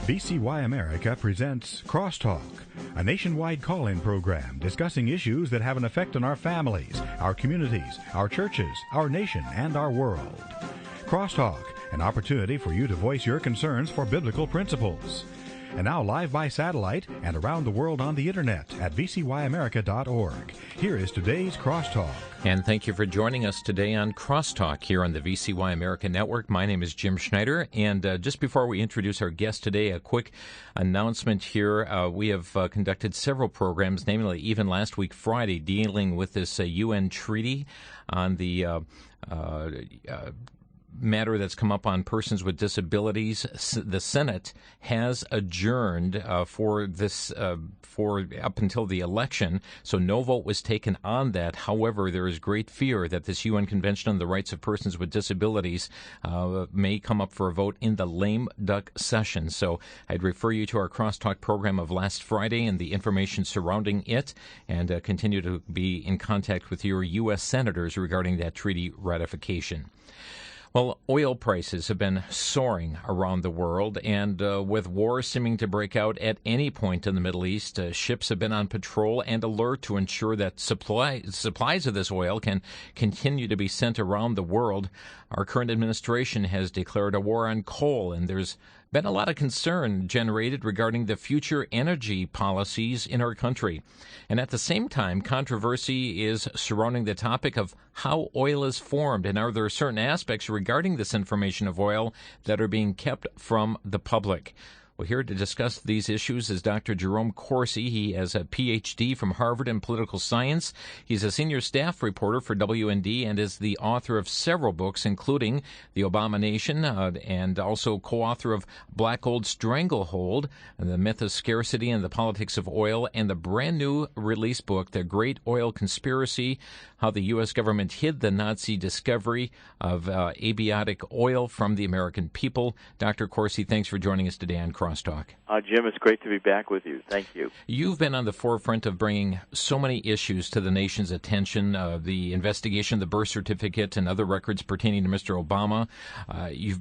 VCY America presents Crosstalk, a nationwide call-in program discussing issues that have an effect on our families, our communities, our churches, our nation, and our world. Crosstalk, an opportunity for you to voice your concerns for biblical principles. And now live by satellite and around the world on the internet at vcyamerica.org. Here is today's Crosstalk. And thank you for joining us today on Crosstalk here on the VCY America Network. My name is Jim Schneider, and just before we introduce our guest today, a quick announcement here. We have conducted several programs, namely even last week, Friday, dealing with this UN treaty on the matter that's come up on persons with disabilities. The Senate has adjourned for up until the election, so no vote was taken on that. However, there is great fear that this UN Convention on the Rights of Persons with Disabilities may come up for a vote in the lame duck session. So I'd refer you to our Crosstalk program of last Friday and the information surrounding it, and continue to be in contact with your U.S. senators regarding that treaty ratification. Well, oil prices have been soaring around the world, and with war seeming to break out at any point in the Middle East, ships have been on patrol and alert to ensure that supplies of this oil can continue to be sent around the world. Our current administration has declared a war on coal, and there's been a lot of concern generated regarding the future energy policies in our country. And at the same time, controversy is surrounding the topic of how oil is formed, and are there certain aspects regarding this information of oil that are being kept from the public. Well, here to discuss these issues is Dr. Jerome Corsi. He has a Ph.D. from Harvard in political science. He's a senior staff reporter for WND and is the author of several books, including The Obama Nation, and also co-author of Black Gold Stranglehold, The Myth of Scarcity and the Politics of Oil, and the brand new release book, The Great Oil Conspiracy, How the U.S. Government Hid the Nazi Discovery of Abiotic Oil from the American People. Dr. Corsi, thanks for joining us today on Crosstalk. Jim, it's great to be back with you. Thank you. You've been on the forefront of bringing so many issues to the nation's attention, the investigation of the birth certificate and other records pertaining to Mr. Obama. You've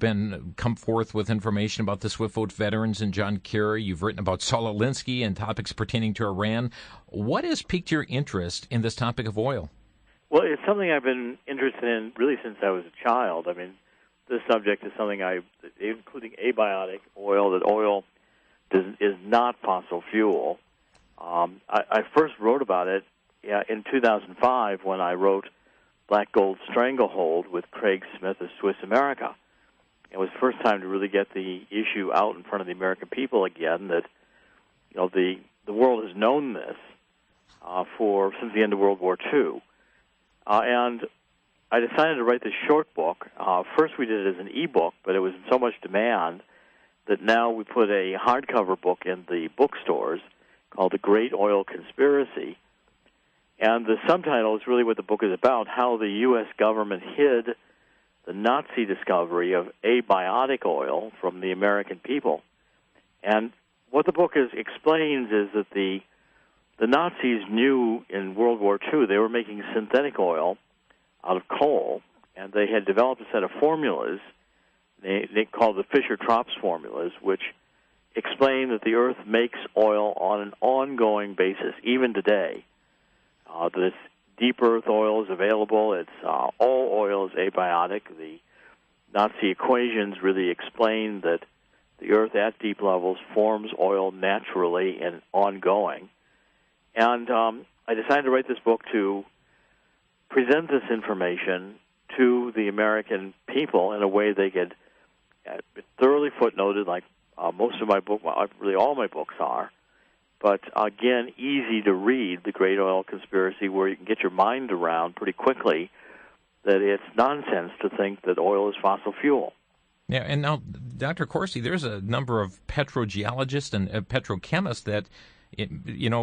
come forth with information about the Swift Vote veterans and John Kerry. You've written about Saul Alinsky and topics pertaining to Iran. What has piqued your interest in this topic of oil? Well, it's something I've been interested in really since I was a child. I mean, this subject is something including abiotic oil, that oil is not fossil fuel. I first wrote about it in 2005 when I wrote Black Gold Stranglehold with Craig Smith of Swiss America. It was the first time to really get the issue out in front of the American people again, that the world has known this since the end of World War II. And I decided to write this short book. First we did it as an e-book, but it was in so much demand that now we put a hardcover book in the bookstores called The Great Oil Conspiracy. And the subtitle is really what the book is about, how the U.S. government hid the Nazi discovery of abiotic oil from the American people. And what the book explains is that the Nazis knew in World War II they were making synthetic oil out of coal, and they had developed a set of formulas they called the Fischer-Tropsch formulas, which explain that the Earth makes oil on an ongoing basis, even today. This deep Earth oil is available. All oil is abiotic. The Nazi equations really explain that the Earth at deep levels forms oil naturally and ongoing. And I decided to write this book to present this information to the American people in a way they could thoroughly footnoted, like most of my book, really all my books are, but again, easy to read, The Great Oil Conspiracy, where you can get your mind around pretty quickly that it's nonsense to think that oil is fossil fuel. Yeah, and now, Dr. Corsi, there's a number of petrogeologists and petrochemists that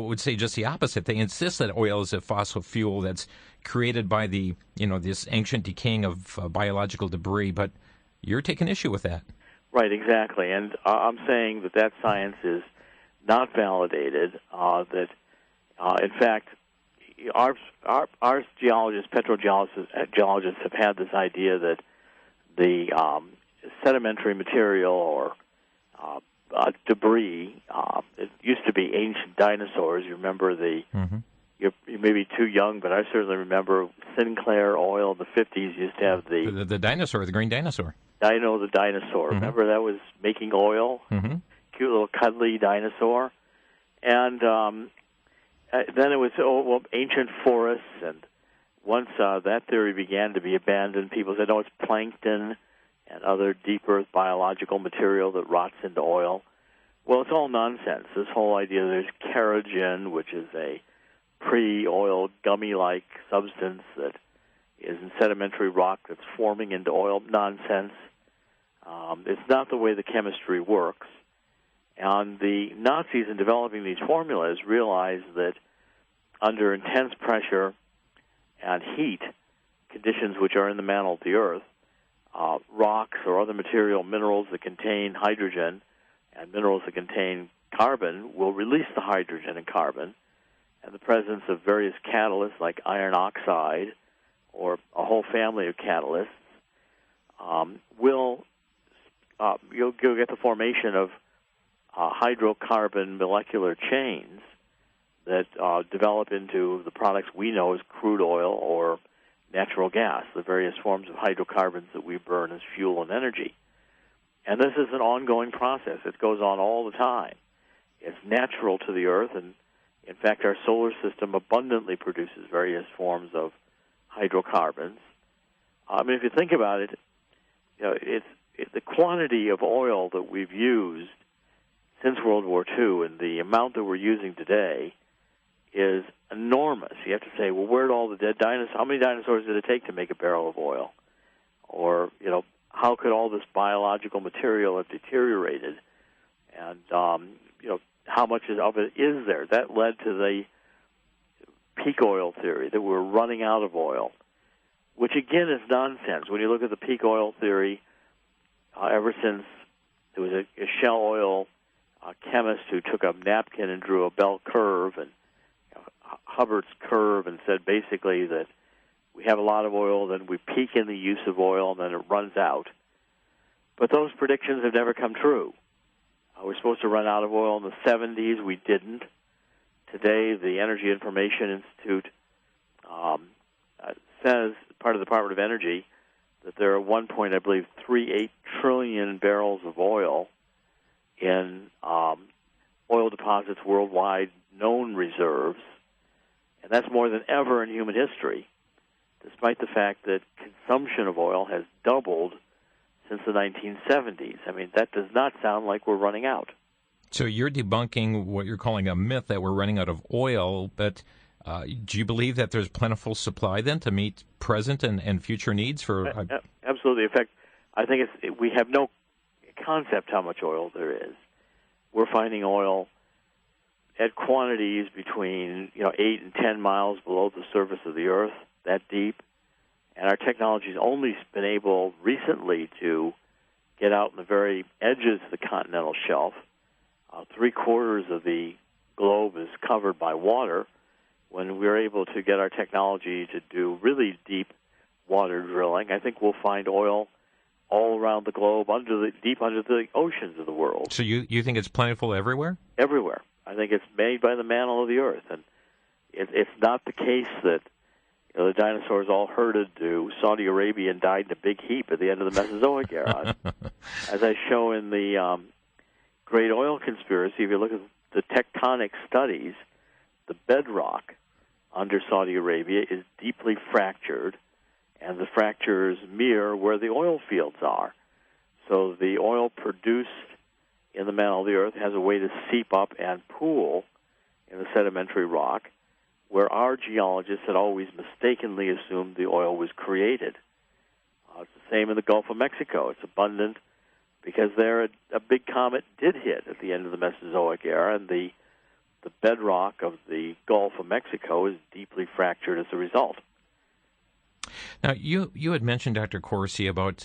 would say just the opposite. They insist that oil is a fossil fuel that's created by this ancient decaying of biological debris, but you're taking issue with that. Right, exactly. And I'm saying that science is not validated, in fact, our geologists, petrogeologists have had this idea that the sedimentary material or debris. It used to be ancient dinosaurs. You remember the... Mm-hmm. You may be too young, but I certainly remember Sinclair Oil in the 50s used to have the dinosaur, the green dinosaur. Dino the dinosaur. Mm-hmm. Remember that was making oil? Mm-hmm. Cute little cuddly dinosaur. And then it was ancient forests, and once that theory began to be abandoned, people said, it's plankton and other deep earth biological material that rots into oil. Well, it's all nonsense. This whole idea there's kerogen, which is a pre-oil gummy-like substance that is in sedimentary rock that's forming into oil, nonsense. It's not the way the chemistry works. And the Nazis, in developing these formulas, realized that under intense pressure and heat, conditions which are in the mantle of the earth, rocks or other minerals that contain hydrogen and minerals that contain carbon will release the hydrogen and carbon, and the presence of various catalysts like iron oxide or a whole family of catalysts you'll get the formation of hydrocarbon molecular chains that develop into the products we know as crude oil or natural gas, the various forms of hydrocarbons that we burn as fuel and energy. And this is an ongoing process. It goes on all the time. It's natural to the Earth, and in fact, our solar system abundantly produces various forms of hydrocarbons. If you think about it, it's the quantity of oil that we've used since World War II and the amount that we're using today is enormous. You have to say, well, where'd all the dead dinosaurs? How many dinosaurs did it take to make a barrel of oil? Or how could all this biological material have deteriorated? And how much of it is there? That led to the peak oil theory, that we're running out of oil, which again is nonsense. When you look at the peak oil theory, ever since there was a Shell Oil chemist who took a napkin and drew a bell curve and Hubbard's curve and said basically that we have a lot of oil, then we peak in the use of oil, and then it runs out. But those predictions have never come true. We're supposed to run out of oil in the 70s. We didn't. Today, the Energy Information Institute says, part of the Department of Energy, that there are 1.38 trillion barrels of oil in oil deposits worldwide, known reserves, and that's more than ever in human history, despite the fact that consumption of oil has doubled since the 1970s. That does not sound like we're running out. So you're debunking what you're calling a myth that we're running out of oil, but do you believe that there's plentiful supply then to meet present and future needs for... Absolutely. In fact, I think we have no concept how much oil there is. We're finding oil at quantities between 8 and 10 miles below the surface of the earth, that deep. And our technology's only been able recently to get out in the very edges of the continental shelf. 3/4 of the globe is covered by water. When we're able to get our technology to do really deep water drilling, I think we'll find oil all around the globe, deep under the oceans of the world. So you think it's plentiful everywhere? Everywhere. I think it's made by the mantle of the earth. And it's not the case that the dinosaurs all herded to Saudi Arabia and died in a big heap at the end of the Mesozoic era. As I show in the Great Oil Conspiracy, if you look at the tectonic studies, the bedrock under Saudi Arabia is deeply fractured, and the fractures mirror where the oil fields are. So the oil produced in the mantle of the earth has a way to seep up and pool in the sedimentary rock, where our geologists had always mistakenly assumed the oil was created. It's the same in the Gulf of Mexico. It's abundant because there a big comet did hit at the end of the Mesozoic era, and the bedrock of the Gulf of Mexico is deeply fractured as a result. Now, you had mentioned, Dr. Corsi, about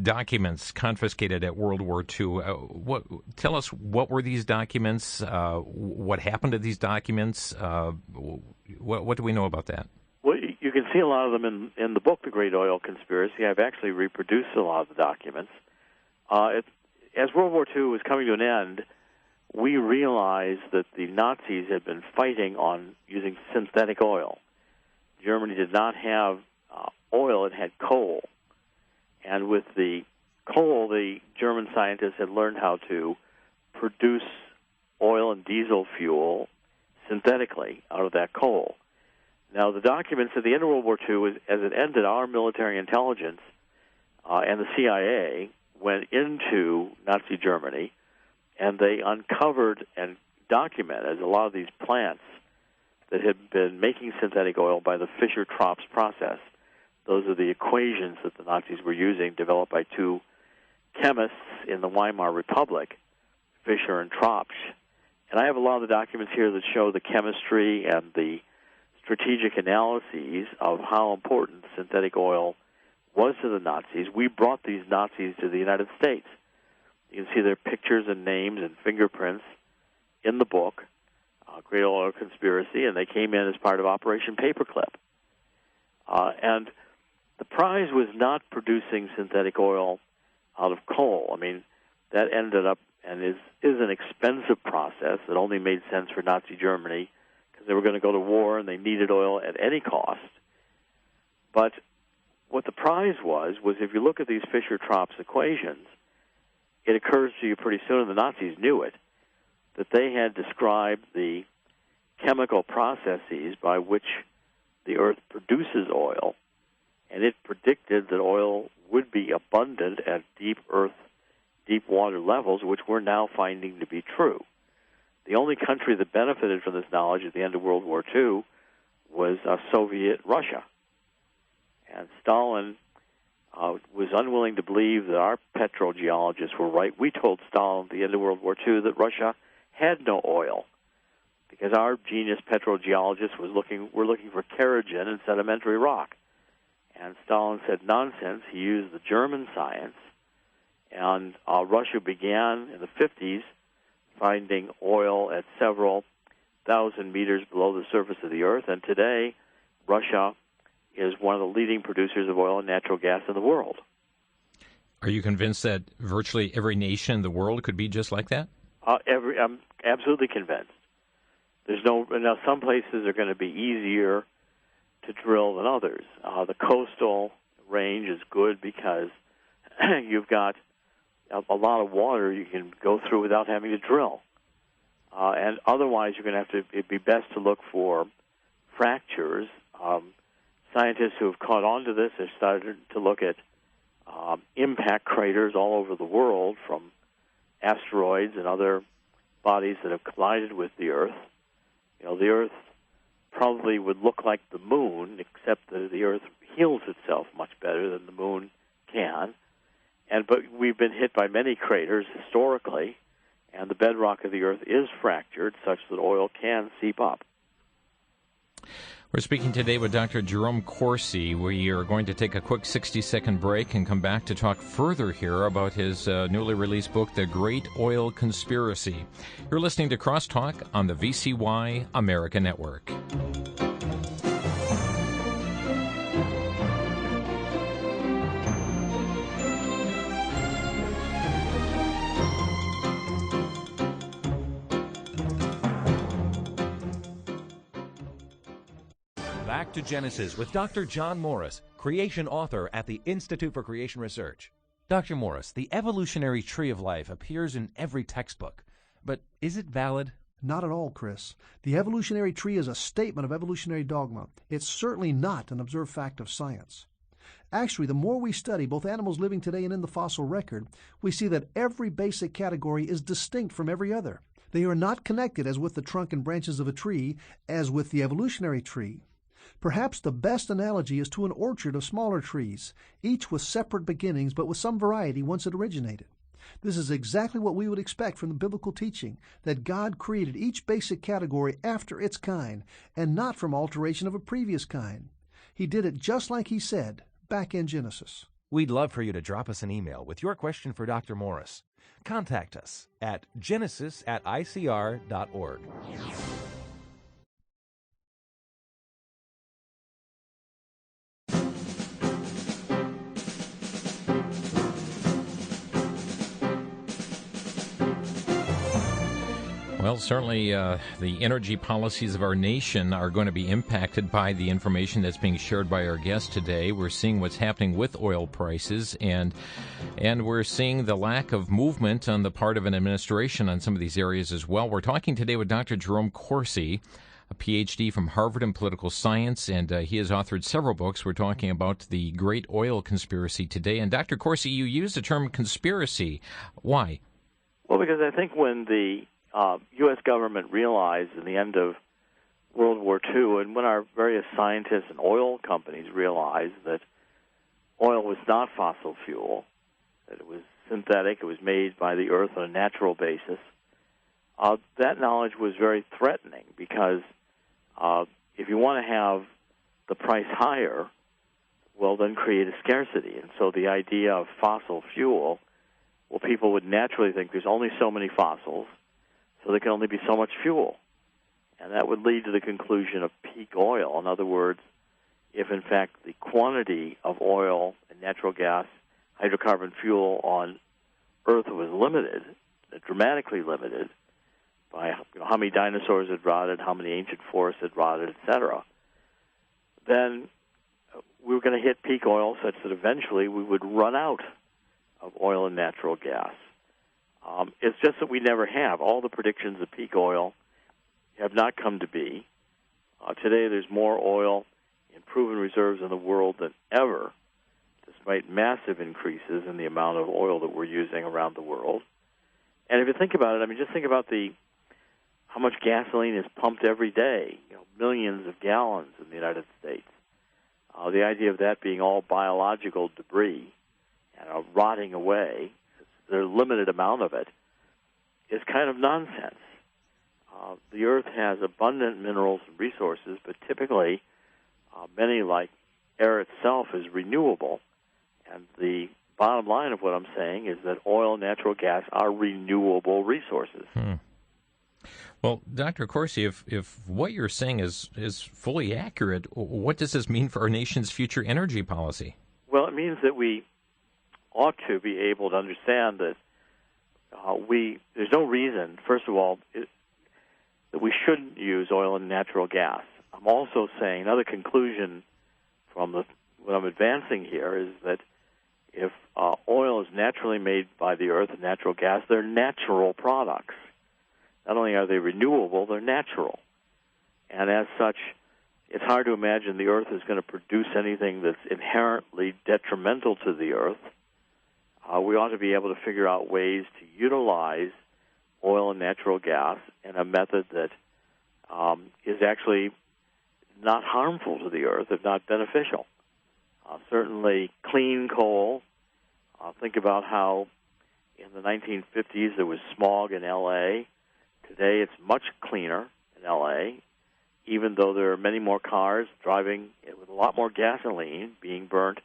documents confiscated at World War II. Tell us, what were these documents? What happened to these documents? What do we know about that? Well, you can see a lot of them in the book, The Great Oil Conspiracy. I've actually reproduced a lot of the documents. as World War II was coming to an end, we realized that the Nazis had been fighting on using synthetic oil. Germany did not have oil, it had coal. And with the coal, the German scientists had learned how to produce oil and diesel fuel synthetically out of that coal. Now, the documents at the end of World War II, as it ended, our military intelligence and the CIA went into Nazi Germany, and they uncovered and documented a lot of these plants that had been making synthetic oil by the Fischer-Tropsch process. Those are the equations that the Nazis were using, developed by two chemists in the Weimar Republic, Fischer and Tropsch. And I have a lot of the documents here that show the chemistry and the strategic analyses of how important synthetic oil was to the Nazis. We brought these Nazis to the United States. You can see their pictures and names and fingerprints in the book, Great Oil Conspiracy, and they came in as part of Operation Paperclip. And the prize was not producing synthetic oil out of coal. I mean, that ended up and is an expensive process that only made sense for Nazi Germany because they were going to go to war and they needed oil at any cost. But what the prize was if you look at these Fischer-Tropsch equations, it occurs to you pretty soon, and the Nazis knew it, that they had described the chemical processes by which the earth produces oil, and it predicted that oil would be abundant at deep water levels, which we're now finding to be true. The only country that benefited from this knowledge at the end of World War II was Soviet Russia. And Stalin was unwilling to believe that our petrogeologists were right. We told Stalin at the end of World War II that Russia had no oil because our genius petrogeologists were looking for kerogen and sedimentary rock. And Stalin said nonsense. He used the German science, and Russia began in the 50s finding oil at several thousand meters below the surface of the earth, and today Russia is one of the leading producers of oil and natural gas in the world. Are you convinced that virtually every nation in the world could be just like that? I'm absolutely convinced. Now some places are going to be easier to drill than others. The coastal range is good because you've got a lot of water you can go through without having to drill. And otherwise, you're going to have to. It'd be best to look for fractures. Scientists who have caught on to this have started to look at impact craters all over the world from asteroids and other bodies that have collided with the Earth. You know, the Earth probably would look like the Moon, except that the Earth heals itself much better than the Moon can. But we've been hit by many craters historically, and the bedrock of the Earth is fractured such that oil can seep up. We're speaking today with Dr. Jerome Corsi. We are going to take a quick 60-second break and come back to talk further here about his newly released book, The Great Oil Conspiracy. You're listening to Crosstalk on the VCY America Network. Back to Genesis with Dr. John Morris, creation author at the Institute for Creation Research. Dr. Morris, the evolutionary tree of life appears in every textbook, but is it valid? Not at all, Chris. The evolutionary tree is a statement of evolutionary dogma. It's certainly not an observed fact of science. Actually, the more we study both animals living today and in the fossil record, we see that every basic category is distinct from every other. They are not connected as with the trunk and branches of a tree, as with the evolutionary tree. Perhaps the best analogy is to an orchard of smaller trees, each with separate beginnings but with some variety once it originated. This is exactly what we would expect from the biblical teaching, that God created each basic category after its kind, and not from alteration of a previous kind. He did it just like He said, back in Genesis. We'd love for you to drop us an email with your question for Dr. Morris. Contact us at genesis@icr.org. Well, certainly the energy policies of our nation are going to be impacted by the information that's being shared by our guest today. We're seeing what's happening with oil prices, and we're seeing the lack of movement on the part of an administration on some of these areas as well. We're talking today with Dr. Jerome Corsi, a Ph.D. from Harvard in political science, and he has authored several books. We're talking about the great oil conspiracy today. And Dr. Corsi, you used the term conspiracy. Why? Well, because I think when the U.S. government realized in the end of World War II, and when our various scientists and oil companies realized that oil was not fossil fuel, that it was synthetic, it was made by the earth on a natural basis, that knowledge was very threatening because if you want to have the price higher, well, then create a scarcity. And so the idea of fossil fuel, well, people would naturally think there's only so many fossils, so there can only be so much fuel. And that would lead to the conclusion of peak oil. In other words, if in fact the quantity of oil and natural gas, hydrocarbon fuel on Earth was limited, dramatically limited, by how many dinosaurs had rotted, how many ancient forests had rotted, etc., then we were going to hit peak oil such that eventually we would run out of oil and natural gas. It's just that we never have. All the predictions of peak oil have not come to be. Today there's more oil in proven reserves in the world than ever, despite massive increases in the amount of oil that we're using around the world. And if you think about it, I mean, just think about how much gasoline is pumped every day, millions of gallons in the United States. The idea of that being all biological debris and rotting away, there's a limited amount of it, is kind of nonsense. The Earth has abundant minerals and resources, but typically many, like air itself, is renewable. And the bottom line of what I'm saying is that oil and natural gas are renewable resources. Well, Dr. Corsi, if what you're saying is fully accurate, what does this mean for our nation's future energy policy? Well, it means that we ought to be able to understand that there's no reason, first of all, that we shouldn't use oil and natural gas. I'm also saying another conclusion from what I'm advancing here is that if oil is naturally made by the earth and natural gas, they're natural products. Not only are they renewable, they're natural. And as such, it's hard to imagine the earth is going to produce anything that's inherently detrimental to the earth. We ought to be able to figure out ways to utilize oil and natural gas in a method that is actually not harmful to the earth, if not beneficial. Certainly clean coal. Think about how in the 1950s there was smog in L.A. Today it's much cleaner in L.A., even though there are many more cars driving with a lot more gasoline being burnt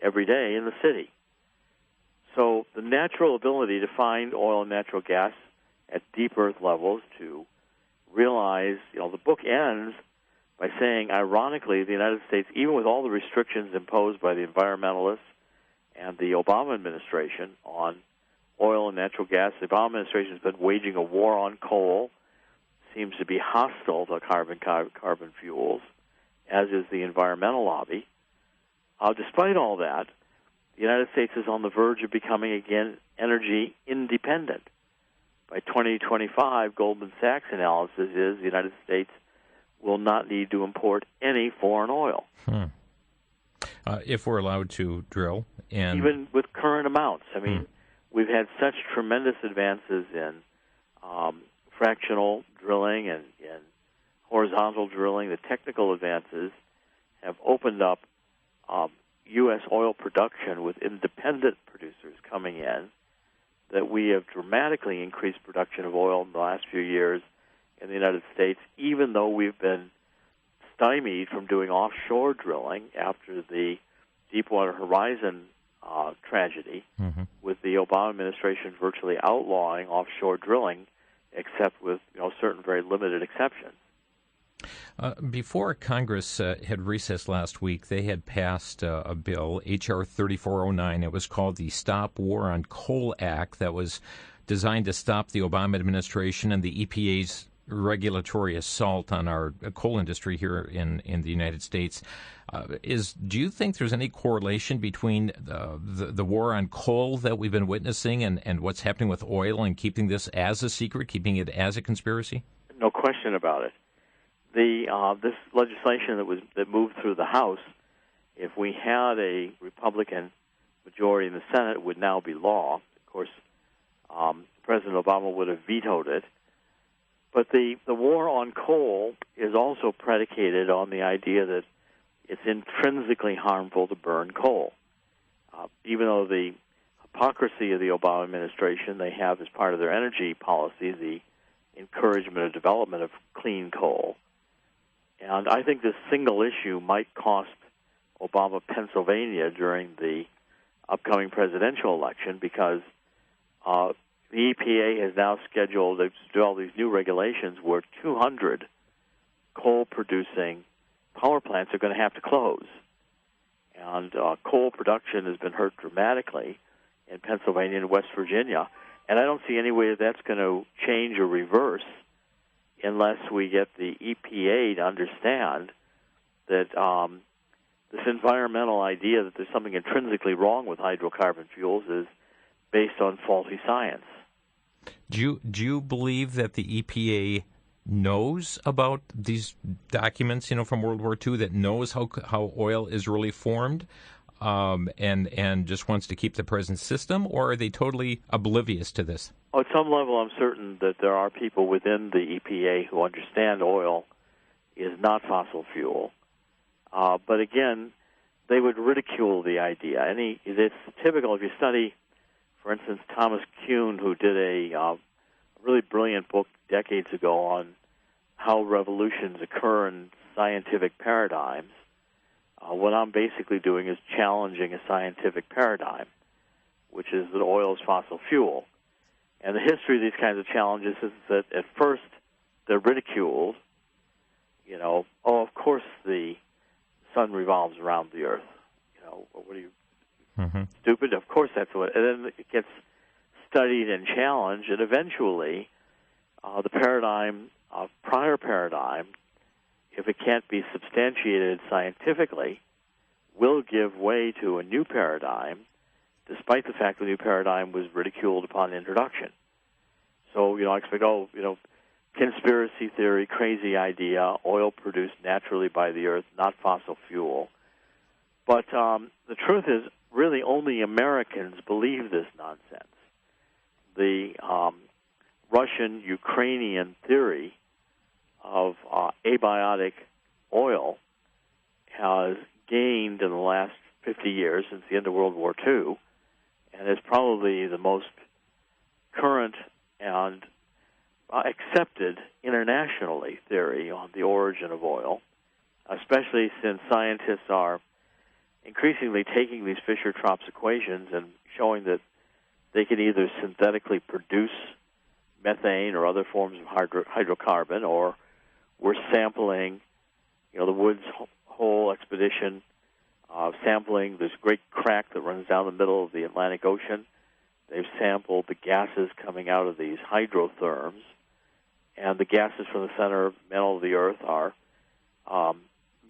every day in the city. So the natural ability to find oil and natural gas at deep earth levels, to realize, the book ends by saying, ironically, the United States, even with all the restrictions imposed by the environmentalists and the Obama administration on oil and natural gas, the Obama administration has been waging a war on coal, seems to be hostile to carbon fuels, as is the environmental lobby. Despite all that, the United States is on the verge of becoming, again, energy independent. By 2025, Goldman Sachs analysis is the United States will not need to import any foreign oil. If we're allowed to drill. And even with current amounts. I mean, we've had such tremendous advances in fractional drilling and in horizontal drilling. The technical advances have opened up U.S. oil production with independent producers coming in, that we have dramatically increased production of oil in the last few years in the United States, even though we've been stymied from doing offshore drilling after the Deepwater Horizon tragedy, with the Obama administration virtually outlawing offshore drilling, except with certain very limited exceptions. Before Congress had recessed last week, they had passed a bill, H.R. 3409. It was called the Stop War on Coal Act, that was designed to stop the Obama administration and the EPA's regulatory assault on our coal industry here in the United States. Do you think there's any correlation between the war on coal that we've been witnessing and what's happening with oil and keeping this as a secret, keeping it as a conspiracy? No question about it. This legislation that moved through the House, if we had a Republican majority in the Senate, it would now be law. Of course, President Obama would have vetoed it. But the war on coal is also predicated on the idea that it's intrinsically harmful to burn coal. Even though the hypocrisy of the Obama administration, they have as part of their energy policy the encouragement of development of clean coal. And I think this single issue might cost Obama Pennsylvania during the upcoming presidential election, because the EPA has now scheduled to do all these new regulations where 200 coal-producing power plants are going to have to close. And coal production has been hurt dramatically in Pennsylvania and West Virginia. And I don't see any way that's going to change or reverse unless we get the EPA to understand that this environmental idea that there's something intrinsically wrong with hydrocarbon fuels is based on faulty science. Do you believe that the EPA knows about these documents, from World War II, that knows how oil is really formed, and just wants to keep the present system, or are they totally oblivious to this? Oh, at some level, I'm certain that there are people within the EPA who understand oil is not fossil fuel. But again, they would ridicule the idea. It's typical if you study, for instance, Thomas Kuhn, who did a really brilliant book decades ago on how revolutions occur in scientific paradigms. What I'm basically doing is challenging a scientific paradigm, which is that oil is fossil fuel. And the history of these kinds of challenges is that at first they're ridiculed. Of course the sun revolves around the earth. What are you, stupid? Of course that's what. And then it gets studied and challenged, and eventually the prior paradigm, if it can't be substantiated scientifically, will give way to a new paradigm, despite the fact the new paradigm was ridiculed upon introduction. So, I expect, conspiracy theory, crazy idea, oil produced naturally by the earth, not fossil fuel. But the truth is, really only Americans believe this nonsense. The Russian-Ukrainian theory of abiotic oil has gained in the last 50 years since the end of World War II, and is probably the most current and accepted internationally theory on the origin of oil, especially since scientists are increasingly taking these Fischer-Tropsch equations and showing that they can either synthetically produce methane or other forms of hydrocarbon, or we're sampling, the Woods Hole expedition, sampling this great crack that runs down the middle of the Atlantic Ocean. They've sampled the gases coming out of these hydrotherms, and the gases from the center of the Earth are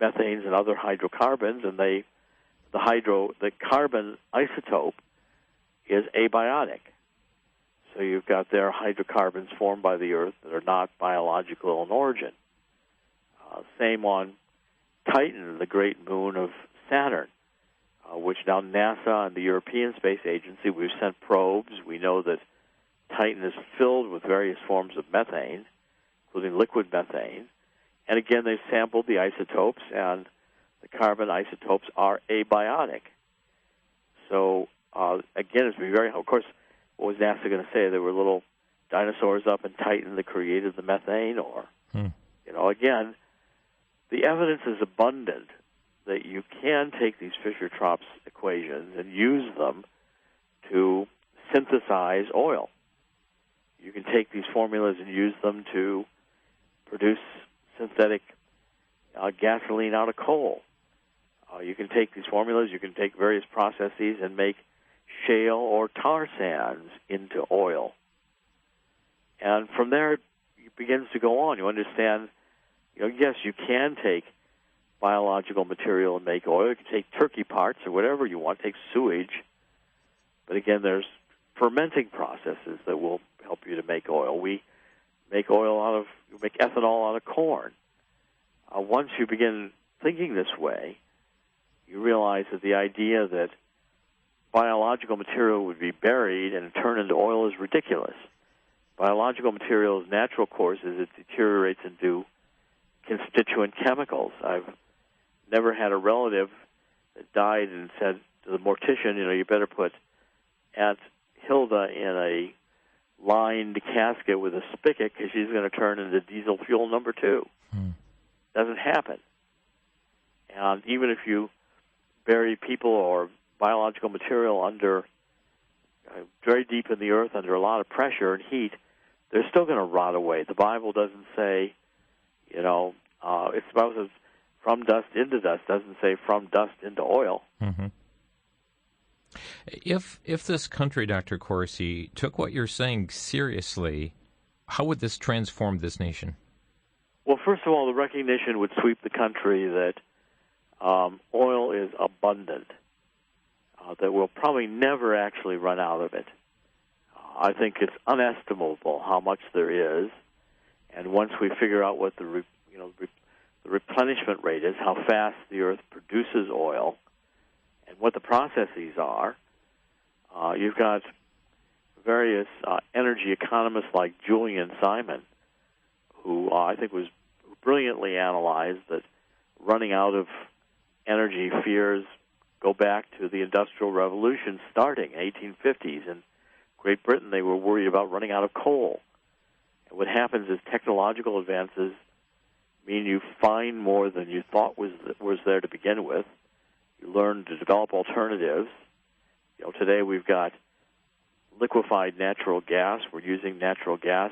methanes and other hydrocarbons, and the carbon isotope is abiotic. So you've got there hydrocarbons formed by the Earth that are not biological in origin. Same on Titan, the great moon of Saturn, which now NASA and the European Space Agency, we've sent probes. We know that Titan is filled with various forms of methane, including liquid methane. And again, they've sampled the isotopes, and the carbon isotopes are abiotic. So, again, it's very, of course, what was NASA going to say? There were little dinosaurs up in Titan that created the methane, or, again, the evidence is abundant that you can take these Fischer-Tropsch equations and use them to synthesize oil. You can take these formulas and use them to produce synthetic gasoline out of coal. You can take these formulas, you can take various processes and make shale or tar sands into oil. And from there, it begins to go on. You understand, yes, you can take biological material and make oil. You can take turkey parts or whatever you want, take sewage. But again, there's fermenting processes that will help you to make oil. We make ethanol out of corn. Once you begin thinking this way, you realize that the idea that biological material would be buried and turn into oil is ridiculous. Biological material's natural course is it deteriorates into constituent chemicals. I've never had a relative that died and said to the mortician, you better put Aunt Hilda in a lined casket with a spigot because she's going to turn into diesel fuel number 2. Doesn't happen. And even if you bury people or biological material under very deep in the earth under a lot of pressure and heat, they're still going to rot away. The Bible doesn't say, it's about from dust into dust. Doesn't say from dust into oil. Mm-hmm. If this country, Dr. Coursey, took what you're saying seriously, how would this transform this nation? Well, first of all, the recognition would sweep the country that oil is abundant, that we'll probably never actually run out of it. I think it's unestimable how much there is, and once we figure out what the replenishment rate is, how fast the earth produces oil, and what the processes are, you've got various energy economists like Julian Simon, who I think was brilliantly analyzed that running out of energy fears go back to the Industrial Revolution starting in 1850s. In Great Britain, they were worried about running out of coal. And what happens is technological advances mean you find more than you thought was there to begin with. You learn to develop alternatives. Today we've got liquefied natural gas. We're using natural gas.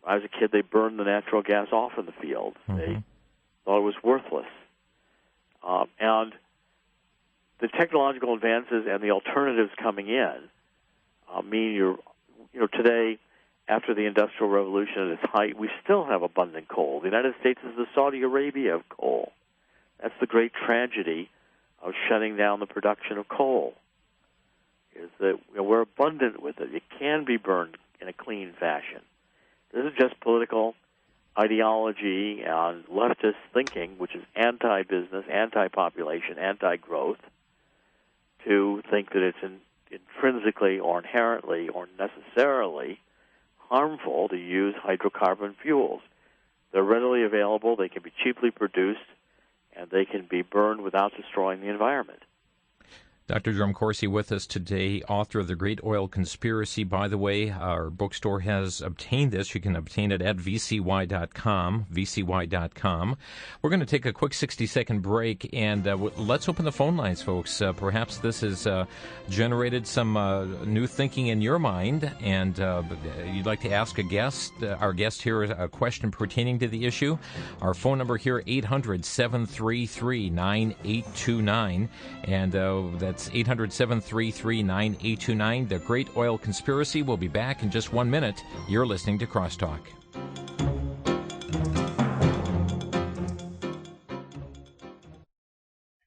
When I was a kid, they burned the natural gas off in the field. Mm-hmm. They thought it was worthless. And the technological advances and the alternatives coming in mean today, after the Industrial Revolution at its height, we still have abundant coal. The United States is the Saudi Arabia of coal. That's the great tragedy of shutting down the production of coal, is that we're abundant with it. It can be burned in a clean fashion. This is just political ideology and leftist thinking, which is anti-business, anti-population, anti-growth, to think that it's intrinsically or inherently or necessarily harmful to use hydrocarbon fuels. They're readily available, they can be cheaply produced, and they can be burned without destroying the environment. Dr. Jerome Coursey with us today, author of The Great Oil Conspiracy. By the way, our bookstore has obtained this. You can obtain it at vcy.com, vcy.com. We're going to take a quick 60-second break, and let's open the phone lines, folks. Perhaps this has generated some new thinking in your mind, and you'd like to ask our guest here, a question pertaining to the issue. Our phone number here, 800-733-9829, and that's 800-733-9829. The Great Oil Conspiracy. Will be back in just 1 minute. You're listening to Crosstalk.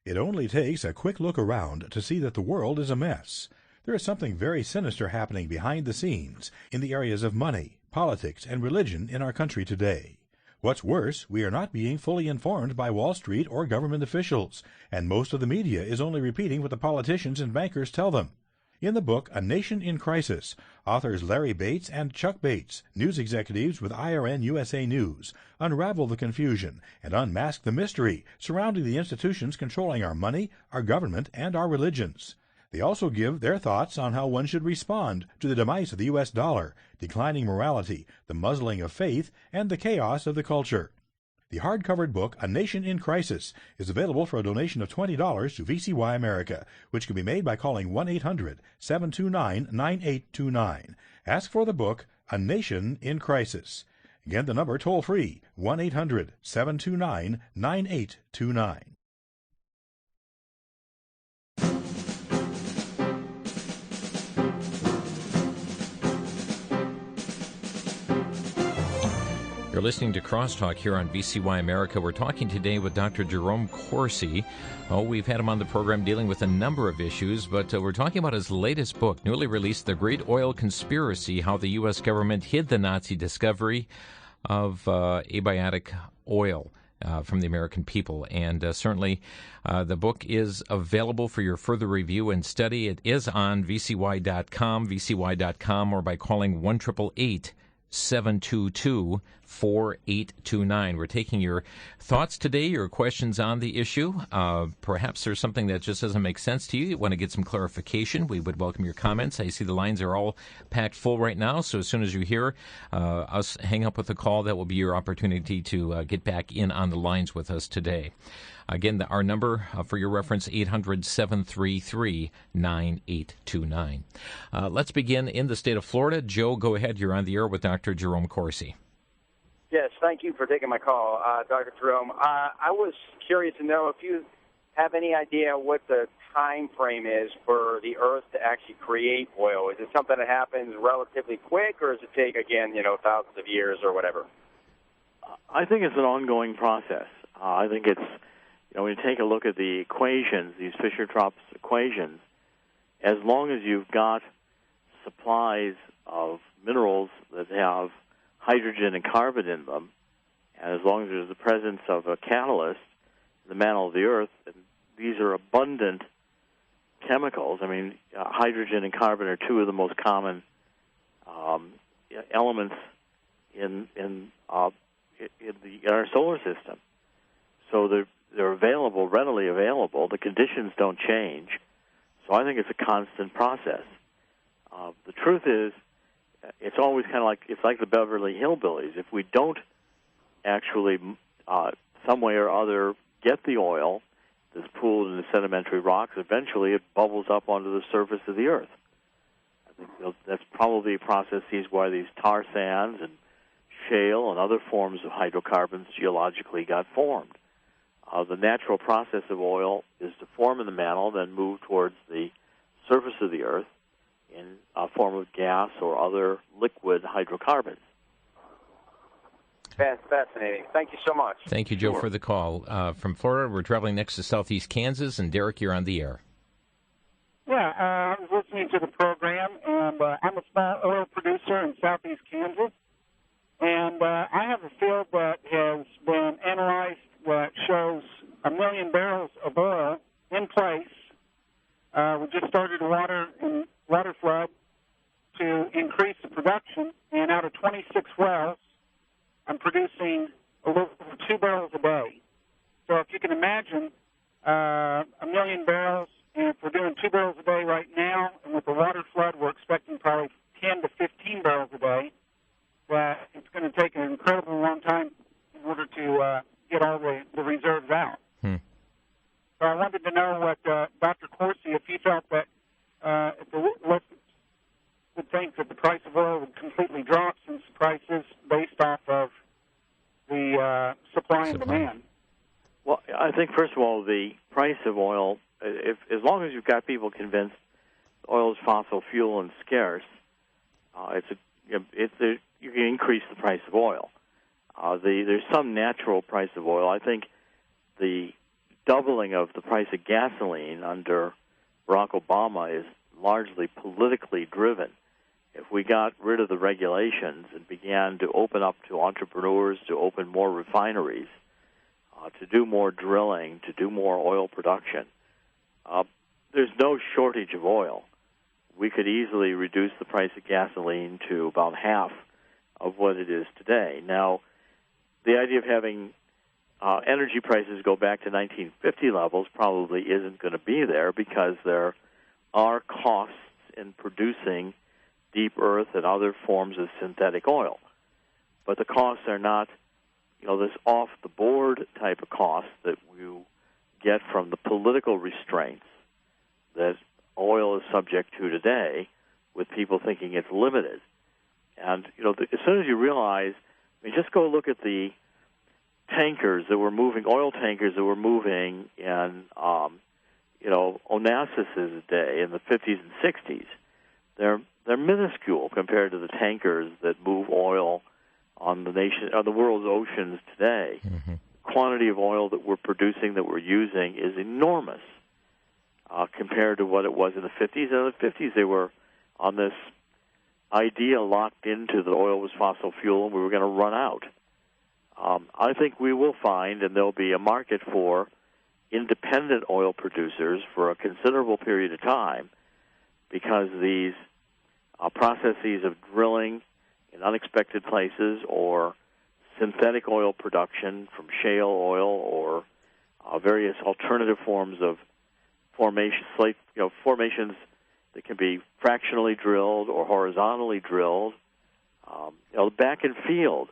It only takes a quick look around to see that the world is a mess. There is something very sinister happening behind the scenes in the areas of money, politics, and religion in our country today. What's worse, we are not being fully informed by Wall Street or government officials, and most of the media is only repeating what the politicians and bankers tell them. In the book, A Nation in Crisis, authors Larry Bates and Chuck Bates, news executives with IRN USA News, unravel the confusion and unmask the mystery surrounding the institutions controlling our money, our government, and our religions. They also give their thoughts on how one should respond to the demise of the U.S. dollar, declining morality, the muzzling of faith, and the chaos of the culture. The hard-covered book, A Nation in Crisis, is available for a donation of $20 to VCY America, which can be made by calling 1-800-729-9829. Ask for the book, A Nation in Crisis. Again, the number toll-free, 1-800-729-9829. You're listening to Crosstalk here on VCY America. We're talking today with Dr. Jerome Corsi. We've had him on the program dealing with a number of issues, but we're talking about his latest book, newly released, The Great Oil Conspiracy, How the U.S. Government Hid the Nazi Discovery of Abiotic Oil from the American people. And certainly the book is available for your further review and study. It is on vcy.com, or by calling 1-888-722-4829. We're taking your thoughts today, your questions on the issue. Perhaps there's something that just doesn't make sense to you. You want to get some clarification. We would welcome your comments. I see the lines are all packed full right now, so as soon as you hear us hang up with a call, that will be your opportunity to get back in on the lines with us today. Again, our number for your reference, 800-733-9829. Let's begin in the state of Florida. Joe, go ahead. You're on the air with Dr. Jerome Corsi. Yes, thank you for taking my call, Dr. Jerome. I was curious to know if you have any idea what the time frame is for the Earth to actually create oil. Is it something that happens relatively quick, or does it take, again, thousands of years or whatever? I think it's an ongoing process. I think it's, when you take a look at the equations, these Fischer-Tropsch equations, as long as you've got supplies of minerals that have hydrogen and carbon in them, and as long as there's the presence of a catalyst in the mantle of the Earth, and these are abundant chemicals. I mean, hydrogen and carbon are two of the most common elements in our solar system. So they're available, readily available. The conditions don't change. So I think it's a constant process. The truth is, it's always kind of like the Beverly Hillbillies. If we don't actually, some way or other, get the oil that's pooled in the sedimentary rocks, eventually it bubbles up onto the surface of the Earth. I think that's probably a process why these tar sands and shale and other forms of hydrocarbons geologically got formed. The natural process of oil is to form in the mantle, then move towards the surface of the Earth in a form of gas or other liquid hydrocarbons. Fascinating. Thank you so much. Thank you, Joe, for the call. From Florida, we're traveling next to southeast Kansas, and Derek, you're on the air. Yeah, I was listening to the program, and I'm a small oil producer in southeast Kansas, and I have a field that has been analyzed that shows 1 million barrels of oil in place. We just started a water flood to increase the production, and out of 26 wells, I'm producing a little over 2 barrels a day. So if you can imagine 1 million barrels, and if we're doing 2 barrels a day right now, and with the water flood, we're expecting probably 10 to 15 barrels a day, that it's going to take an incredibly long time in order to get all the reserves out. So I wanted to know what Dr. Corsi, if he felt that if the listeners would think that the price of oil would completely drop since the price is based off of the supply and demand. Well, I think, first of all, the price of oil, as long as you've got people convinced oil is fossil fuel and scarce, you can increase the price of oil. There's some natural price of oil. I think the doubling of the price of gasoline under Barack Obama is largely politically driven. If we got rid of the regulations and began to open up to entrepreneurs, to open more refineries, to do more drilling, to do more oil production, there's no shortage of oil. We could easily reduce the price of gasoline to about half of what it is today. Now, the idea of having energy prices go back to 1950 levels probably isn't going to be there, because there are costs in producing deep earth and other forms of synthetic oil. But the costs are not, this off-the-board type of cost that you get from the political restraints that oil is subject to today, with people thinking it's limited. And, as soon as you realize, just go look at the tankers that were moving, oil tankers that were moving in, Onassis' day in the 50s and 60s. They're minuscule compared to the tankers that move oil on the world's oceans today. Mm-hmm. The quantity of oil that we're producing, that we're using, is enormous compared to what it was in the 50s. And in the 50s, they were on this idea locked into that oil was fossil fuel and we were going to run out. I think we will find, and there'll be a market for independent oil producers for a considerable period of time, because these processes of drilling in unexpected places or synthetic oil production from shale oil or various alternative forms of formations that can be fractionally drilled or horizontally drilled. Back in field,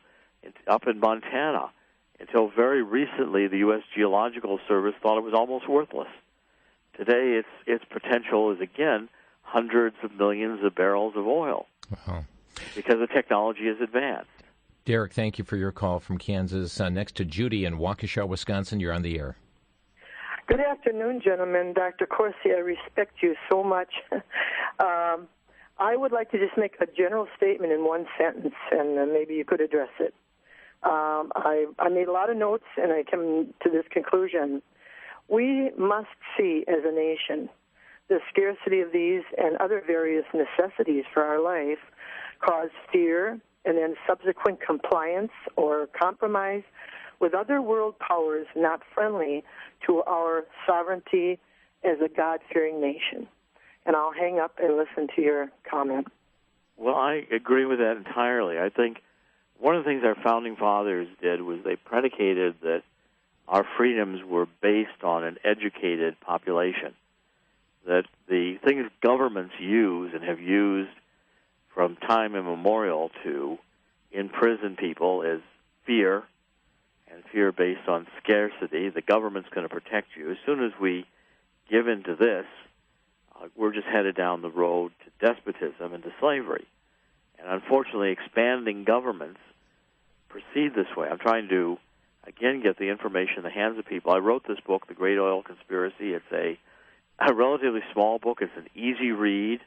up in Montana, until very recently, the U.S. Geological Service thought it was almost worthless. Today, its potential is, again, hundreds of millions of barrels of oil. Wow. Because the technology is advanced. Derek, thank you for your call from Kansas. Next to Judy in Waukesha, Wisconsin. You're on the air. Good afternoon, gentlemen. Dr. Corsi, I respect you so much. I would like to just make a general statement in one sentence, and maybe you could address it. I made a lot of notes, and I came to this conclusion. We must see, as a nation, the scarcity of these and other various necessities for our life cause fear and then subsequent compliance or compromise with other world powers not friendly to our sovereignty as a God-fearing nation. And I'll hang up and listen to your comment. Well, I agree with that entirely. I think one of the things our founding fathers did was they predicated that our freedoms were based on an educated population, that the things governments use and have used from time immemorial to imprison people is fear, and fear based on scarcity. The government's going to protect you. As soon as we give in to this, we're just headed down the road to despotism and to slavery. And unfortunately, expanding governments proceed this way. I'm trying to, again, get the information in the hands of people. I wrote this book, The Great Oil Conspiracy. It's a relatively small book. It's an easy read.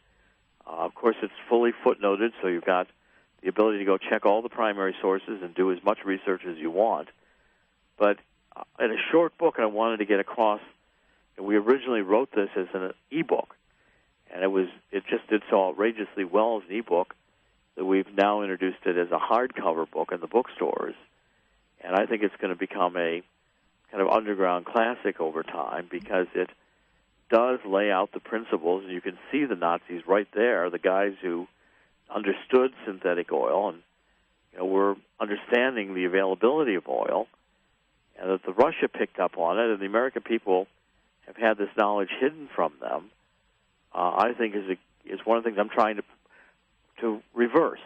Of course, it's fully footnoted, so you've got the ability to go check all the primary sources and do as much research as you want. But in a short book, I wanted to get across, and we originally wrote this as an e-book, and it just did so outrageously well as an e-book that we've now introduced it as a hardcover book in the bookstores. And I think it's going to become a kind of underground classic over time, because it does lay out the principles, and you can see the Nazis right there, the guys who understood synthetic oil and were understanding the availability of oil, and that the Russia picked up on it, and the American people have had this knowledge hidden from them. I think is one of the things I'm trying to reverse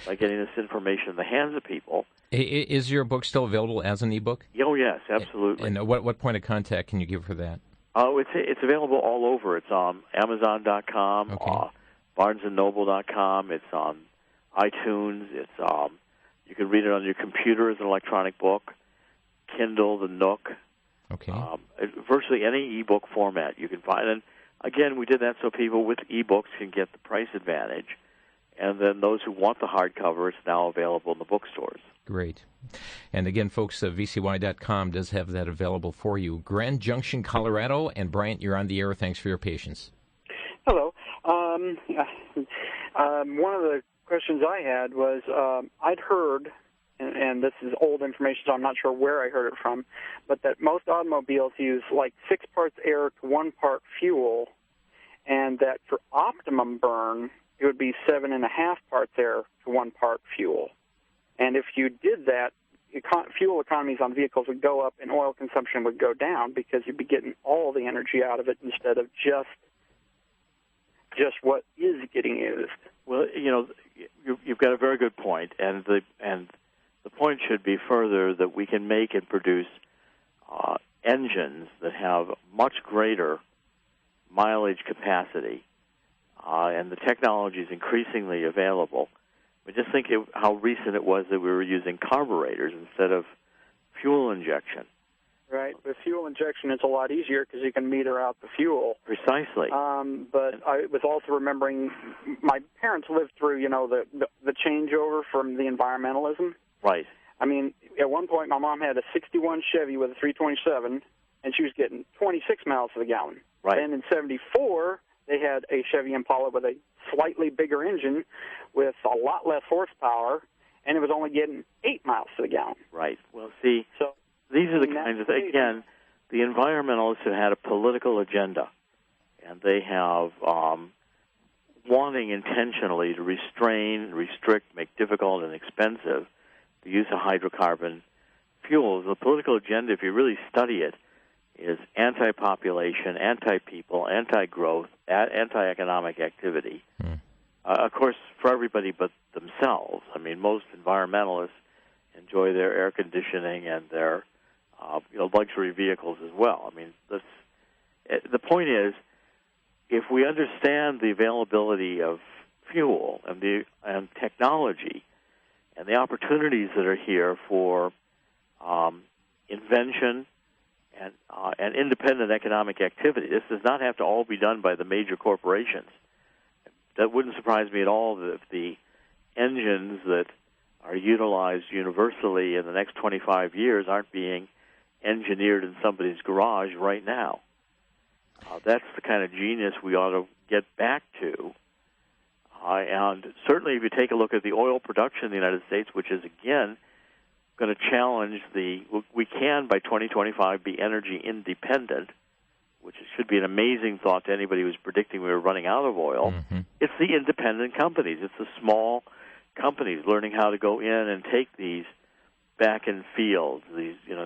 by getting this information in the hands of people. Is your book still available as an e-book? Oh, yes, absolutely. And what point of contact can you give for that? It's available all over. It's on Amazon.com, okay. BarnesandNoble.com. It's on iTunes. It's you can read it on your computer as an electronic book, Kindle, the Nook. Okay. Virtually any e-book format you can find. And again, we did that so people with e-books can get the price advantage. And then those who want the hardcover, it's now available in the bookstores. Great. And again, folks, VCY.com does have that available for you. Grand Junction, Colorado. And Bryant, you're on the air. Thanks for your patience. Hello. One of the questions I had was I'd heard, and this is old information, so I'm not sure where I heard it from, but that most automobiles use like 6 parts air to 1 part fuel, and that for optimum burn, it would be 7.5 parts air to 1 part fuel. And if you did that, fuel economies on vehicles would go up and oil consumption would go down, because you'd be getting all the energy out of it instead of just what is getting used. Well, you've got a very good point, and the point should be further that we can make and produce engines that have much greater mileage capacity, and the technology is increasingly available. But just think how recent it was that we were using carburetors instead of fuel injection. Right. With fuel injection, it's a lot easier because you can meter out the fuel. Precisely. But I was also remembering my parents lived through, the changeover from the environmentalism. Right. I mean, at one point, my mom had a 61 Chevy with a 327, and she was getting 26 miles to the gallon. Right. And in 74, they had a Chevy Impala with a slightly bigger engine with a lot less horsepower, and it was only getting 8 miles to the gallon. Right. Well, see, so these are the kinds of things. Again, the environmentalists have had a political agenda, and they have wanting intentionally to restrain, restrict, make difficult and expensive the use of hydrocarbon fuels. The political agenda, if you really study it, is anti-population, anti-people, anti-growth, anti-economic activity. Of course, for everybody but themselves. I mean, most environmentalists enjoy their air conditioning and their luxury vehicles as well. I mean, the point is, if we understand the availability of fuel and technology and the opportunities that are here for invention and independent economic activity, this does not have to all be done by the major corporations. That wouldn't surprise me at all if the engines that are utilized universally in the next 25 years aren't being engineered in somebody's garage right now. That's the kind of genius we ought to get back to. And certainly if you take a look at the oil production in the United States, which is, again, going to challenge we can, by 2025, be energy independent, which should be an amazing thought to anybody who's predicting we were running out of oil. Mm-hmm. It's the independent companies. It's the small companies learning how to go in and take these back in fields,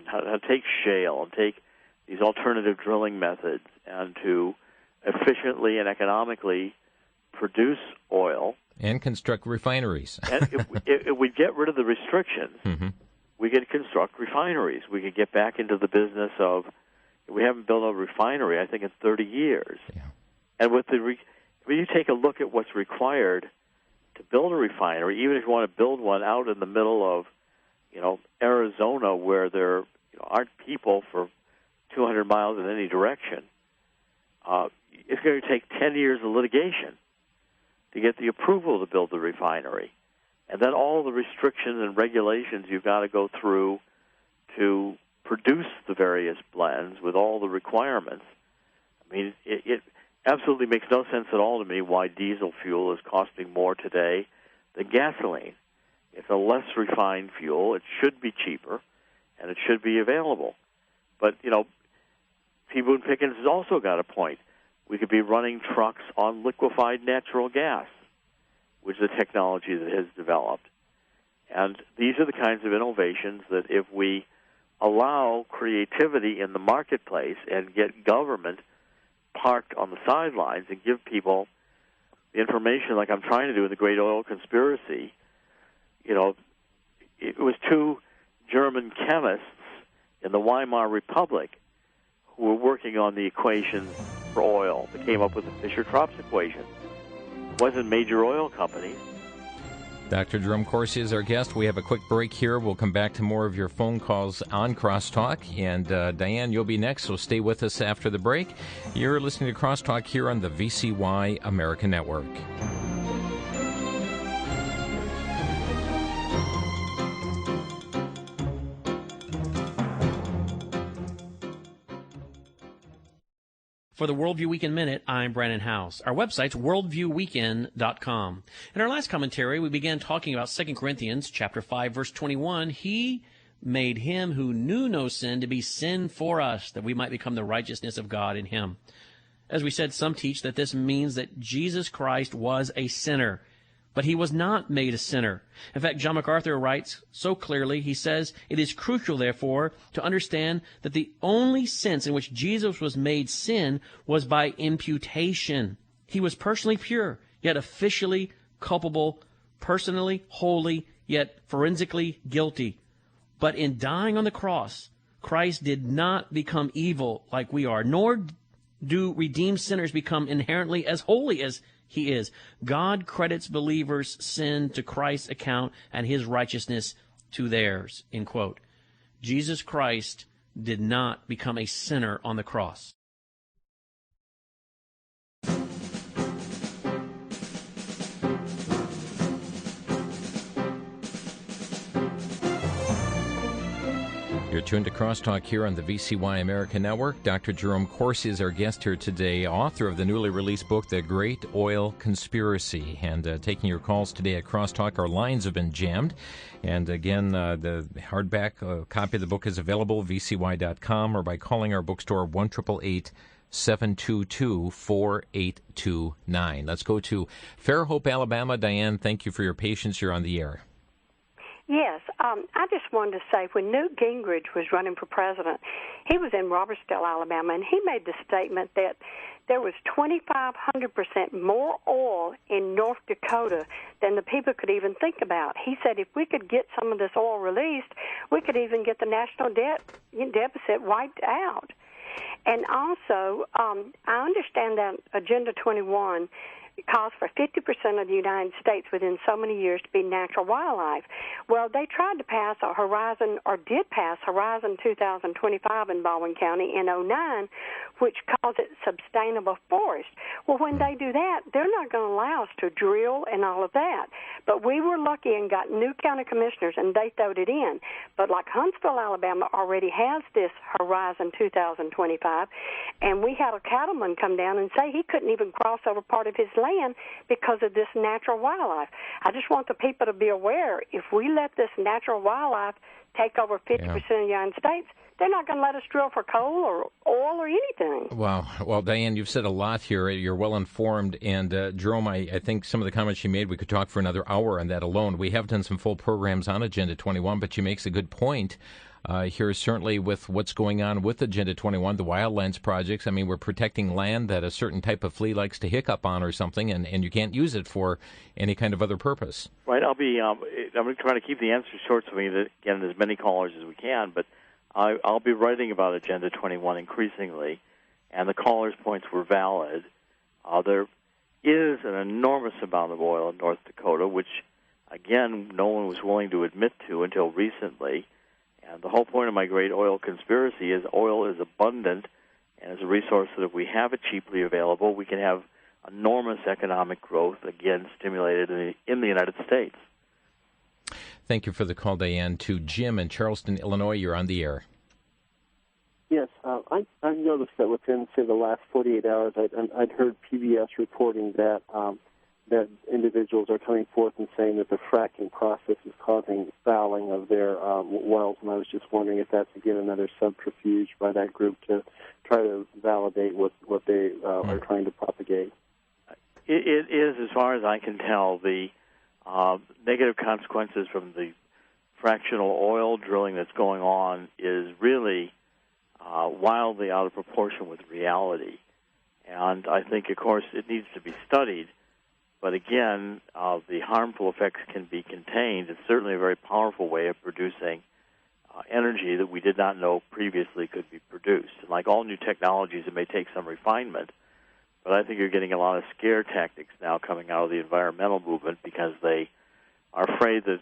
how to take shale and take these alternative drilling methods and to efficiently and economically produce oil. And construct refineries. And if we get rid of the restrictions, mm-hmm. we could construct refineries. We could get back into the business of, we haven't built a refinery, I think, in 30 years. Yeah. And when you take a look at what's required to build a refinery, even if you want to build one out in the middle of, Arizona, where there aren't people for 200 miles in any direction, it's going to take 10 years of litigation to get the approval to build the refinery. And then all the restrictions and regulations you've got to go through to produce the various blends with all the requirements. I mean, it absolutely makes no sense at all to me why diesel fuel is costing more today than gasoline. It's a less refined fuel. It should be cheaper, and it should be available. But, P. Boone Pickens has also got a point. We could be running trucks on liquefied natural gas, which is a technology that has developed. And these are the kinds of innovations that if we allow creativity in the marketplace and get government parked on the sidelines and give people the information like I'm trying to do in the Great Oil Conspiracy, it was two German chemists in the Weimar Republic who were working on the equations for oil that came up with the Fischer-Tropsch equation. It wasn't major oil companies. Dr. Jerome Corsi is our guest. We have a quick break here. We'll come back to more of your phone calls on Crosstalk. And Diane, you'll be next, so stay with us after the break. You're listening to Crosstalk here on the VCY America Network. For the Worldview Weekend Minute, I'm Brandon House. Our website's worldviewweekend.com. In our last commentary, we began talking about 2 Corinthians chapter 5, verse 21. He made him who knew no sin to be sin for us, that we might become the righteousness of God in him. As we said, some teach that this means that Jesus Christ was a sinner, but he was not made a sinner. In fact, John MacArthur writes so clearly, he says, it is crucial, therefore, to understand that the only sense in which Jesus was made sin was by imputation. He was personally pure, yet officially culpable, personally holy, yet forensically guilty. But in dying on the cross, Christ did not become evil like we are, nor do redeemed sinners become inherently as holy as he is. God credits believers' sin to Christ's account and his righteousness to theirs, end quote. Jesus Christ did not become a sinner on the cross. You're tuned to Crosstalk here on the VCY America Network. Dr. Jerome Corsi is our guest here today, author of the newly released book, The Great Oil Conspiracy. And taking your calls today at Crosstalk, our lines have been jammed. And again, the hardback copy of the book is available, vcy.com, or by calling our bookstore, 1-888-722-4829. Let's go to Fairhope, Alabama. Diane, thank you for your patience. You're on the air. Yes, I just wanted to say when Newt Gingrich was running for president, he was in Robertsdale, Alabama, and he made the statement that there was 2,500% more oil in North Dakota than the people could even think about. He said if we could get some of this oil released, we could even get the national deficit wiped out. And also, I understand that Agenda 21 calls for 50% of the United States within so many years to be natural wildlife. Well, they tried to pass a Horizon, or did pass Horizon 2025 in Baldwin County in 2009, which calls it sustainable forest. Well, when they do that, they're not going to allow us to drill and all of that. But we were lucky and got new county commissioners, and they throwed it in. But like Huntsville, Alabama already has this Horizon 2025, and we had a cattleman come down and say he couldn't even cross over part of his land because of this natural wildlife. I just want the people to be aware, if we let this natural wildlife take over 50% of the United States, they're not going to let us drill for coal or oil or anything. Wow. Well, Diane, you've said a lot here. You're well informed. And Jerome, I think some of the comments you made, we could talk for another hour on that alone. We have done some full programs on Agenda 21, but she makes a good point. Here, certainly with what's going on with Agenda 21, the wildlands projects. I mean, we're protecting land that a certain type of flea likes to hiccup on or something, and you can't use it for any kind of other purpose. Right. I'm going to try to keep the answer short so we can get as many callers as we can, but I'll be writing about Agenda 21 increasingly, and the callers' points were valid. There is an enormous amount of oil in North Dakota, which, again, no one was willing to admit to until recently. And the whole point of my great oil conspiracy is oil is abundant, and as a resource that if we have it cheaply available, we can have enormous economic growth, again, stimulated in the United States. Thank you for the call, Diane. To Jim in Charleston, Illinois, you're on the air. Yes, I noticed that within, say, the last 48 hours, I'd heard PBS reporting that that individuals are coming forth and saying that the fracking process is causing fouling of their wells, and I was just wondering if that's, again, another subterfuge by that group to try to validate what they are trying to propagate. It is, as far as I can tell, the negative consequences from the fractional oil drilling that's going on is really wildly out of proportion with reality. And I think, of course, it needs to be studied. But again, the harmful effects can be contained. It's certainly a very powerful way of producing energy that we did not know previously could be produced. And like all new technologies, it may take some refinement, but I think you're getting a lot of scare tactics now coming out of the environmental movement because they are afraid that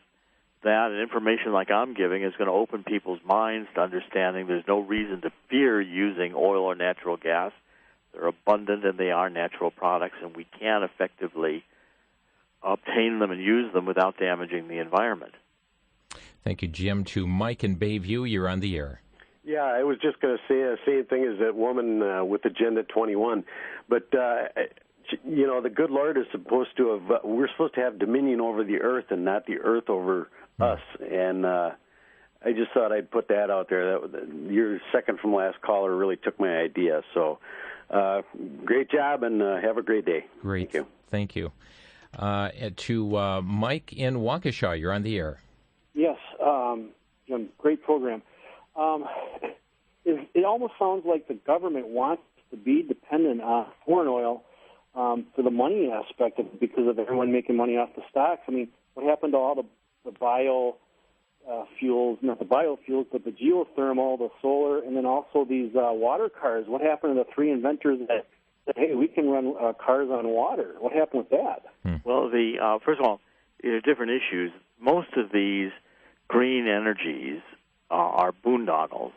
and information like I'm giving is going to open people's minds to understanding there's no reason to fear using oil or natural gas. They're abundant and they are natural products, and we can effectively obtain them and use them without damaging the environment. Thank you, Jim. To Mike in Bayview, you're on the air. Yeah, I was just going to say the same thing as that woman with Agenda 21. But, the good Lord is supposed to have, we're supposed to have dominion over the earth and not the earth over us. And I just thought I'd put that out there. Your second from last caller really took my idea. So great job, and have a great day. Great. Thank you. To Mike in Waukesha, you're on the air. Yes, great program. It almost sounds like the government wants to be dependent on foreign oil for the money aspect of it because of everyone making money off the stocks. I mean, what happened to all the fuels, not the biofuels, but the geothermal, the solar, and then also these water cars? What happened to the three inventors that said, hey, we can run cars on water? What happened with that? Well, first of all, there are different issues. Most of these green energies are boondoggles.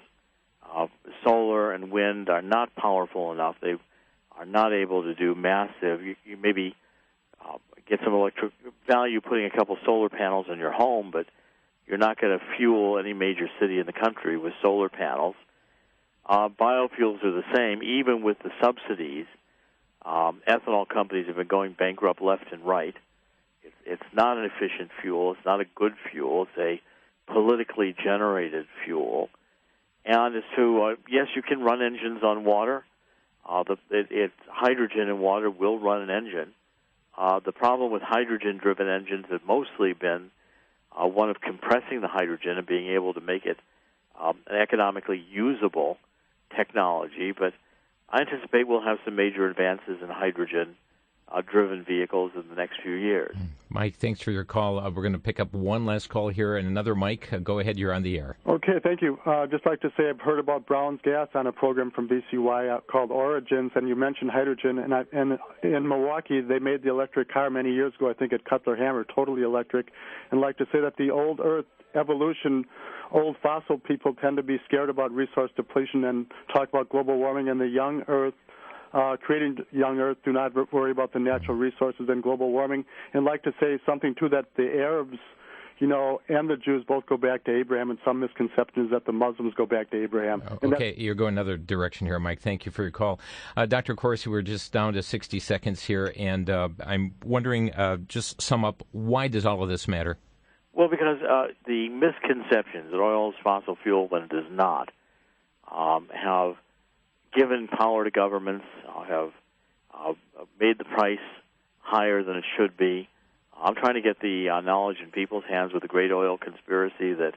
solar and wind are not powerful enough. They are not able to do massive. You maybe get some electric value putting a couple solar panels in your home, but you're not going to fuel any major city in the country with solar panels. Biofuels are the same. Even with the subsidies, ethanol companies have been going bankrupt left and right. It's not an efficient fuel. It's not a good fuel. It's a politically generated fuel. And as to, yes, you can run engines on water. Hydrogen and water will run an engine. The problem with hydrogen-driven engines has mostly been one of compressing the hydrogen and being able to make it an economically usable technology. But I anticipate we'll have some major advances in hydrogen-driven vehicles in the next few years. Mike, thanks for your call. We're going to pick up one last call here, and another Mike. Go ahead, you're on the air. Okay, thank you. Just like to say I've heard about Brown's Gas on a program from VCY called Origins, and you mentioned hydrogen. And in Milwaukee, they made the electric car many years ago, I think at Cutler Hammer, totally electric. And like to say that the old Earth evolution, old fossil people tend to be scared about resource depletion and talk about global warming, and the young Earth creating young Earth do not worry about the natural resources and global warming. And like to say something, too, that the Arabs, and the Jews both go back to Abraham, and some misconception is that the Muslims go back to Abraham. Okay, you're going another direction here, Mike. Thank you for your call. Dr. Corsi, we're just down to 60 seconds here, and I'm wondering, just sum up, why does all of this matter? Well, because the misconceptions that oil is fossil fuel when it is not have given power to governments, have made the price higher than it should be. I'm trying to get the knowledge in people's hands with the great oil conspiracy that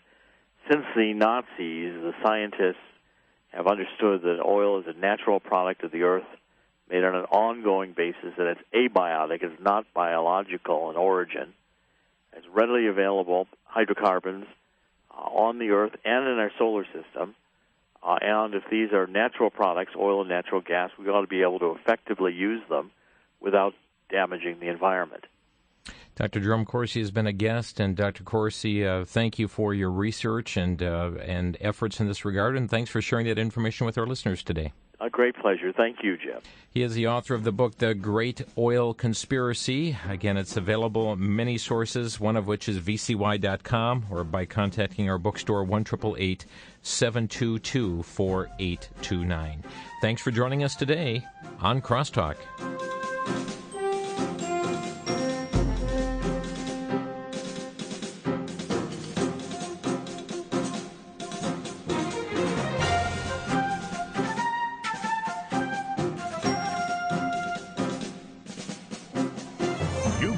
since the Nazis, the scientists have understood that oil is a natural product of the earth made on an ongoing basis, that it's abiotic, it's not biological in origin. It's readily available hydrocarbons on the earth and in our solar system. And if these are natural products, oil and natural gas, we ought to be able to effectively use them without damaging the environment. Dr. Jerome Corsi has been a guest, and Dr. Corsi, thank you for your research and efforts in this regard, and thanks for sharing that information with our listeners today. A great pleasure. Thank you, Jim. He is the author of the book, The Great Oil Conspiracy. Again, it's available in many sources, one of which is vcy.com, or by contacting our bookstore, 1-888-722-4829. Thanks for joining us today on Crosstalk.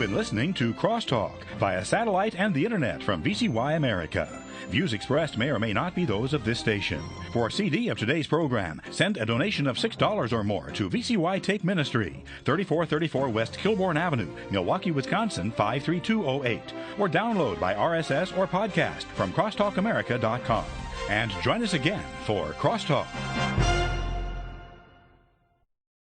Listening to Crosstalk via satellite and the internet from VCY America. Views expressed may or may not be those of this station. For a CD of today's program, send a donation of $6 or more to VCY Take Ministry, 3434 West Kilbourne Avenue, Milwaukee, Wisconsin, 53208, or download by RSS or podcast from crosstalkamerica.com. And join us again for Crosstalk.